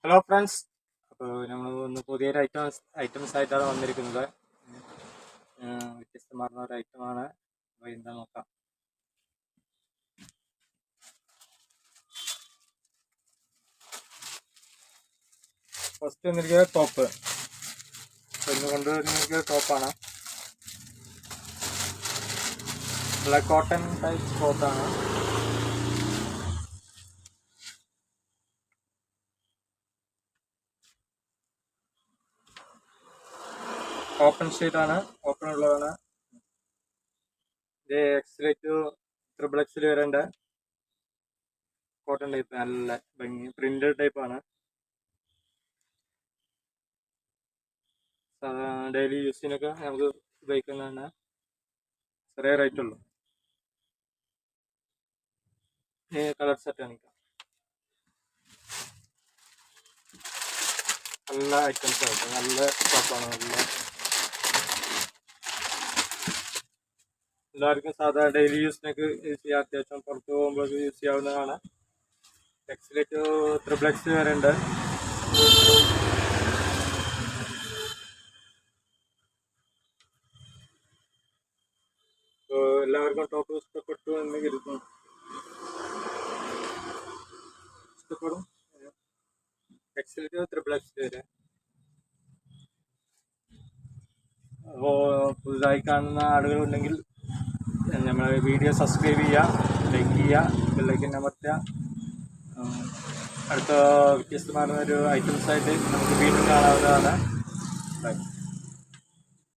Hello friends, അപ്പോൾ നമ്മൾ ഒന്ന് പുതിയൊരു ഐറ്റംസ് ആയിട്ടാണ് വന്നിരിക്കുന്നത്. വ്യത്യസ്തമാർന്ന ഒരു ഐറ്റമാണ്. അപ്പോൾ എന്താ നോക്കാം. ഫസ്റ്റ് വന്നിരിക്കുന്നത് ടോപ്പ്. ഇന്ന് കൊണ്ടുവന്നിരിക്കുന്നത് ടോപ്പാണ്. ബ്ലാക്ക് കോട്ടൺ ടൈപ്പ് ടോപ്പാണ്. ഓപ്പൺ ഷീറ്റാണ്, ഓപ്പൺ ഉള്ളതാണ്. ഇത് XL to XXL വരേണ്ട കോട്ടൺ ടൈപ്പ്, നല്ല ഭംഗി പ്രിന്റഡ് ടൈപ്പാണ്. ഡെയിലി യൂസിനൊക്കെ നമുക്ക് ഉപയോഗിക്കുന്നതാണ്. ചെറിയ റേറ്റ് ഉള്ളൂ. കളർ സെറ്റ് കാണിക്കാം. നല്ല ഐറ്റംസ് ആയിട്ട് നല്ല ടോപ്പാണ്. എല്ലാവർക്കും സാധാ ഡെയിലി യൂസിനൊക്കെ യൂസ് ചെയ്യാം. അത്യാവശ്യം പുറത്ത് പോകുമ്പോഴൊക്കെ യൂസ് ചെയ്യാവുന്നതാണ്. XL to XXL വരെ ഉണ്ട്. എല്ലാവർക്കും ടോപ്പ് ഇഷ്ടപ്പെട്ടു എന്ന് കരുതുന്നു. ഇഷ്ടപ്പെടും. XL to XXL വരെ. അപ്പോൾ പുതുതായി കാണുന്ന ആളുകളുണ്ടെങ്കിൽ നമ്മളെ വീഡിയോ സബ്സ്ക്രൈബ് ചെയ്യുക, ലൈക്ക് ചെയ്യുക, ബെല്ലൈക്കൻ അമർത്തുക. അടുത്ത വ്യത്യസ്തമായ ഒരു ഐറ്റംസായിട്ട് നമുക്ക് വീണ്ടും കാണാവുന്നതാണ്. ബൈ.